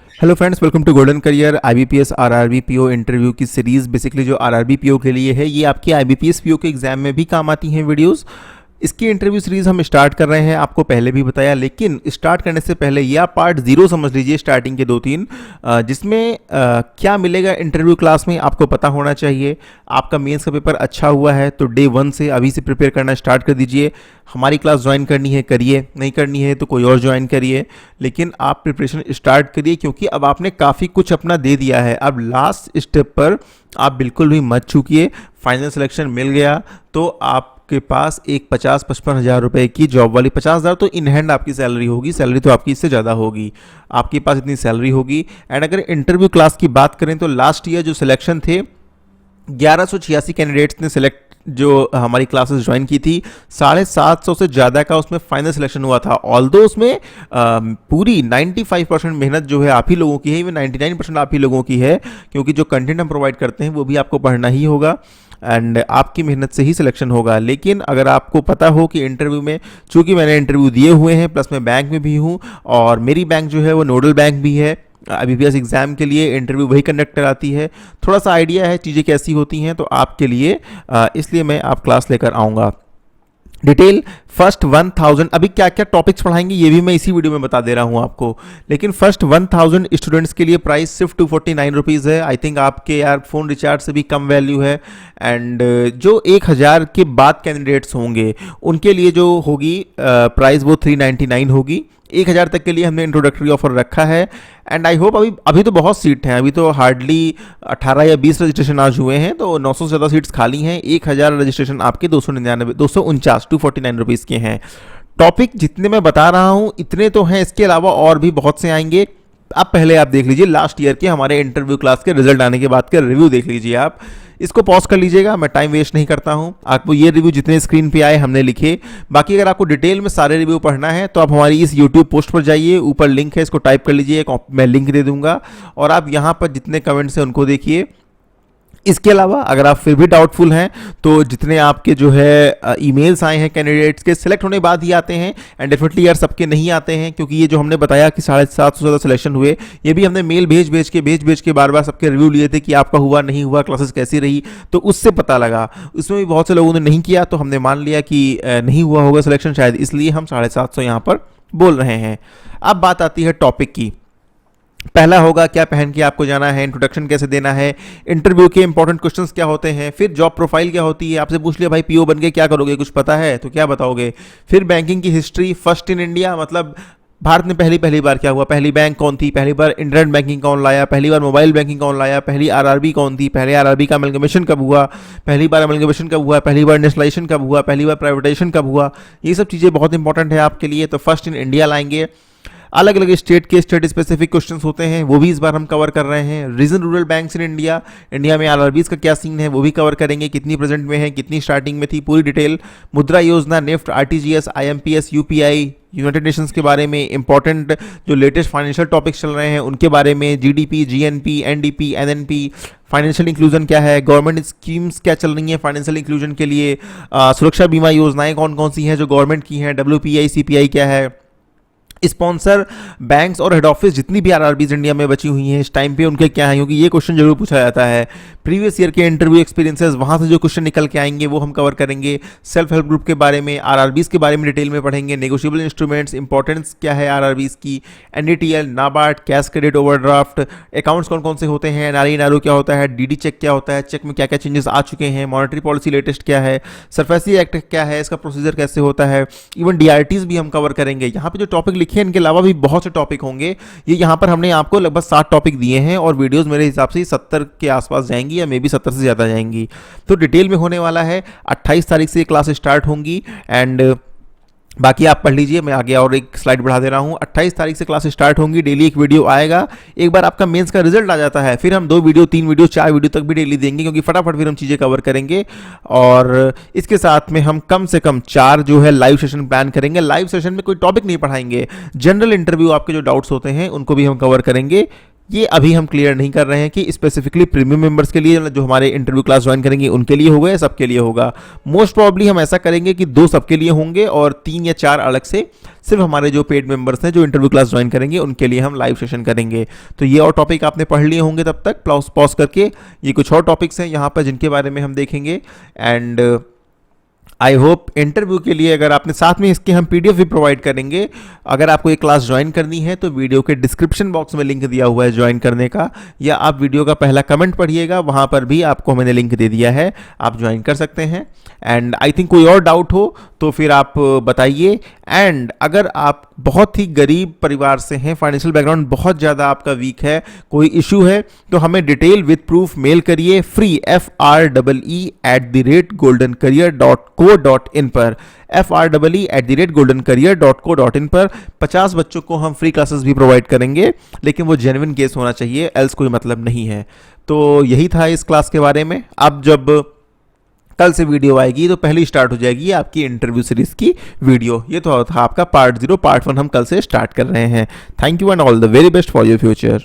Hello friends, welcome to Golden Career. IBPS RRB PO interview की series basically जो RRB PO के लिए है, ये आपकी आईबीपीएस पीओ के एग्जाम में भी काम आती हैं वीडियोस। इसकी इंटरव्यू सीरीज हम स्टार्ट कर रहे हैं, आपको पहले भी बताया, लेकिन स्टार्ट करने से पहले यह पार्ट 0 समझ लीजिए, स्टार्टिंग के 2-3 जिसमें क्या मिलेगा इंटरव्यू क्लास में आपको पता होना चाहिए। आपका मेंस का पेपर अच्छा हुआ है तो डे 1 से अभी से प्रिपेयर करना स्टार्ट कर दीजिए। हमारी क्लास ज्वाइन करनी है करिए, नहीं करनी है तो कोई और ज्वाइन करिए, लेकिन आप प्रिपरेशन स्टार्ट करिए क्योंकि अब आपने काफ़ी कुछ अपना दे दिया है। अब लास्ट स्टेप पर आप बिल्कुल भी मत चूकिए। फाइनल सिलेक्शन मिल गया तो आपके पास एक 50-55 हज़ार रुपये की जॉब वाली, 50,000 तो इन हैंड आपकी सैलरी होगी, सैलरी तो आपकी इससे ज़्यादा होगी, आपके पास इतनी सैलरी होगी। एंड अगर इंटरव्यू क्लास की बात करें तो लास्ट ईयर जो सिलेक्शन थे 1186 कैंडिडेट्स ने सिलेक्ट जो हमारी क्लासेस ज्वाइन की थी, 750 से ज़्यादा का उसमें फाइनल सिलेक्शन हुआ था। ऑल्दो उसमें पूरी 95% मेहनत जो है आप ही लोगों की है, इवन 99% आप ही लोगों की है, क्योंकि जो कंटेंट हम प्रोवाइड करते हैं वो भी आपको पढ़ना ही होगा एंड आपकी मेहनत से ही सिलेक्शन होगा। लेकिन अगर आपको पता हो कि इंटरव्यू में, चूंकि मैंने इंटरव्यू दिए हुए हैं प्लस मैं बैंक में भी हूँ और मेरी बैंक जो है वो नोडल बैंक भी है, आईबीपीएस एग्जाम के लिए इंटरव्यू वही कंडक्ट कराती है, थोड़ा सा आइडिया है चीज़ें कैसी होती हैं तो आपके लिए, इसलिए मैं आप क्लास लेकर आऊँगा। डिटेल फर्स्ट 1000, अभी क्या क्या टॉपिक्स पढ़ाएंगे ये भी मैं इसी वीडियो में बता दे रहा हूँ आपको, लेकिन फर्स्ट 1000 स्टूडेंट्स के लिए प्राइस सिर्फ 249 रुपीज़ है। आई थिंक आपके यार फ़ोन रिचार्ज से भी कम वैल्यू है। एंड जो 1000 के बाद कैंडिडेट्स होंगे उनके लिए जो होगी प्राइस वो 399 होगी। 1000 तक के लिए हमने इंट्रोडक्टरी ऑफर रखा है एंड आई होप अभी तो बहुत सीट हैं, अभी तो हार्डली 18 या 20 रजिस्ट्रेशन आज हुए हैं, तो 900 से ज़्यादा सीट्स खाली हैं। 1000 रजिस्ट्रेशन आपके 249 रुपीज़ के हैं। टॉपिक जितने मैं बता रहा हूँ इतने तो हैं, इसके अलावा और भी बहुत से आएंगे। अब पहले आप देख लीजिए लास्ट ईयर के हमारे इंटरव्यू क्लास के रिजल्ट आने के बाद का रिव्यू देख लीजिए। आप इसको पॉज कर लीजिएगा, मैं टाइम वेस्ट नहीं करता हूं। आपको ये रिव्यू जितने स्क्रीन पे आए हमने लिखे, बाकी अगर आपको डिटेल में सारे रिव्यू पढ़ना है तो आप हमारी इस यूट्यूब पोस्ट पर जाइए, ऊपर लिंक है, इसको टाइप कर लीजिए, मैं लिंक दे दूंगा और आप यहाँ पर जितने कमेंट्स हैं उनको देखिए। इसके अलावा अगर आप फिर भी डाउटफुल हैं तो जितने आपके जो है ईमेल्स आए हैं कैंडिडेट्स के सिलेक्ट होने बाद ही आते हैं, एंड डेफिनेटली यार सबके नहीं आते हैं, क्योंकि ये जो हमने बताया कि 750 से ज़्यादा सिलेक्शन हुए, ये भी हमने मेल भेज के बार बार सबके रिव्यू लिए थे कि आपका हुआ नहीं हुआ, क्लासेस कैसी रही, तो उससे पता लगा। उसमें भी बहुत से लोगों ने नहीं किया तो हमने मान लिया कि नहीं हुआ होगा सिलेक्शन शायद, इसलिए हम 750 यहाँ पर बोल रहे हैं। अब बात आती है टॉपिक की। पहला होगा क्या पहन के आपको जाना है, इंट्रोडक्शन कैसे देना है, इंटरव्यू के इंपॉर्टेंट क्वेश्चंस क्या होते हैं, फिर जॉब प्रोफाइल क्या होती है, आपसे पूछ लिया भाई पीओ बन के क्या करोगे, कुछ पता है तो क्या बताओगे, फिर बैंकिंग की हिस्ट्री, फर्स्ट इन इंडिया मतलब भारत में पहली बार क्या हुआ, पहली बैंक कौन थी, पहली बार इंटरनेट बैंकिंग कौन लाया, पहली बार मोबाइल बैंकिंग कौन लाया, पहली आरआरबी कौन थी, पहले आरआरबी का अमलगमेशन कब हुआ, पहली बार अमलगमेशन कब हुआ, पहली बार नेशनलाइजेशन कब हुआ, पहली बार प्राइवेटाइजेशन कब हुआ, ये सब चीज़ें बहुत इंपॉर्टेंट है आपके लिए। तो फर्स्ट इन इंडिया लाएंगे। अलग अलग स्टेट के स्टेट स्पेसिफिक क्वेश्चंस होते हैं, वो भी इस बार हम कवर कर रहे हैं। Region rural banks in India, India में आरआरबीज का क्या सीन है वो भी कवर करेंगे, कितनी प्रेजेंट में है, कितनी स्टार्टिंग में थी, पूरी detail. Mudra Yojana, NEFT, RTGS, IMPS, UPI, United Nations के बारे में, इंपॉर्टेंट जो लेटेस्ट फाइनेंशियल टॉपिक्स चल रहे हैं उनके बारे में, GDP, GNP, NDP, NNP, financial inclusion क्या है, गवर्नमेंट स्कीम्स क्या चल रही हैं फाइनेंशियल इंक्लूजन के लिए, सुरक्षा बीमा योजनाएं कौन कौन सी हैं जो गवर्नमेंट की हैं, डब्ल्यूपीआई, सीपीआई क्या है, स्पॉन्सर बैंक्स और हेड ऑफिस जितनी भी आरआरबीज इंडिया में बची हुई हैं इस टाइम पे उनके क्या हैं, क्योंकि ये क्वेश्चन जरूर पूछा जाता है। प्रीवियस ईयर के इंटरव्यू एक्सपीरियंसेस, वहाँ से जो क्वेश्चन निकल के आएंगे वो हम कवर करेंगे। सेल्फ हेल्प ग्रुप के बारे में, आरआरबीज के बारे में डिटेल में पढ़ेंगे। नेगोशिएबल इंस्ट्रूमेंट्स, इंपॉर्टेंस क्या है आरआरबीज की, NDTL, NABARD, cash credit overdraft, accounts कौन कौन से होते हैं, एनआरई एनआरओ क्या होता है, डीडी चेक क्या होता है, चेक में क्या क्या चेंजेस आ चुके हैं, मॉनेटरी पॉलिसी लेटेस्ट क्या है, सरफेसी एक्ट क्या है, इसका प्रोसीजर कैसे होता है, इवन डीआरटीज भी हम कवर करेंगे। यहाँ पे जो टॉपिक लिखे हैं इनके अलावा भी बहुत से टॉपिक होंगे। ये यहाँ पर हमने आपको लगभग 60 टॉपिक दिए हैं और वीडियोस मेरे हिसाब से 70 के आसपास जाएंगी या मे बी 70 से ज़्यादा जाएंगी। तो डिटेल में होने वाला है। 28 तारीख से क्लास स्टार्ट होंगी एंड बाकी आप पढ़ लीजिए, मैं आगे और एक स्लाइड बढ़ा दे रहा हूँ। 28 तारीख से क्लास स्टार्ट होंगी, डेली एक वीडियो आएगा। एक बार आपका मेंस का रिजल्ट आ जाता है फिर हम 2 वीडियो, 3 वीडियो, 4 वीडियो तक भी डेली देंगे, क्योंकि फटाफट फिर हम चीज़ें कवर करेंगे। और इसके साथ में हम कम से कम 4 जो है लाइव सेशन प्लान करेंगे। लाइव सेशन में कोई टॉपिक नहीं पढ़ाएंगे, जनरल इंटरव्यू आपके जो डाउट्स होते हैं उनको भी हम कवर करेंगे ये अभी हम क्लियर नहीं कर रहे हैं कि स्पेसिफिकली प्रीमियम मेंबर्स के लिए जो हमारे इंटरव्यू क्लास ज्वाइन करेंगे उनके लिए होगा या सबके लिए होगा। मोस्ट प्रॉब्ली हम ऐसा करेंगे कि 2 सबके लिए होंगे और 3 या 4 अलग से सिर्फ हमारे जो पेड मेंबर्स हैं जो इंटरव्यू क्लास ज्वाइन करेंगे उनके लिए हम लाइव सेशन करेंगे। तो ये और टॉपिक आपने पढ़ लिए होंगे तब तक पॉज करके। ये कुछ और टॉपिक्स हैं यहाँ पर जिनके बारे में हम देखेंगे। एंड आई होप इंटरव्यू के लिए अगर आपने साथ में इसके हम पीडीएफ भी प्रोवाइड करेंगे। अगर आपको ये क्लास ज्वाइन करनी है तो वीडियो के डिस्क्रिप्शन बॉक्स में लिंक दिया हुआ है ज्वाइन करने का, या आप वीडियो का पहला कमेंट पढ़िएगा, वहाँ पर भी आपको मैंने लिंक दे दिया है, आप ज्वाइन कर सकते हैं। एंड आई थिंक कोई और डाउट हो तो फिर आप बताइए। एंड अगर आप बहुत ही गरीब परिवार से हैं, फाइनेंशियल बैकग्राउंड बहुत ज़्यादा आपका वीक है, कोई इशू है, तो हमें डिटेल विद प्रूफ मेल करिए फ्री FREE@goldencareer.co.in पर, FREE@goldencareer.co.in पर 50 बच्चों को हम फ्री क्लासेस भी प्रोवाइड करेंगे, लेकिन वो जेन्युइन केस होना चाहिए, एल्स कोई मतलब नहीं है। तो यही था इस क्लास के बारे में। अब जब कल से वीडियो आएगी तो पहले स्टार्ट हो जाएगी आपकी इंटरव्यू सीरीज की वीडियो। ये तो था आपका पार्ट 0। पार्ट 1 हम कल से स्टार्ट कर रहे हैं। Thank you and all the very best for your future.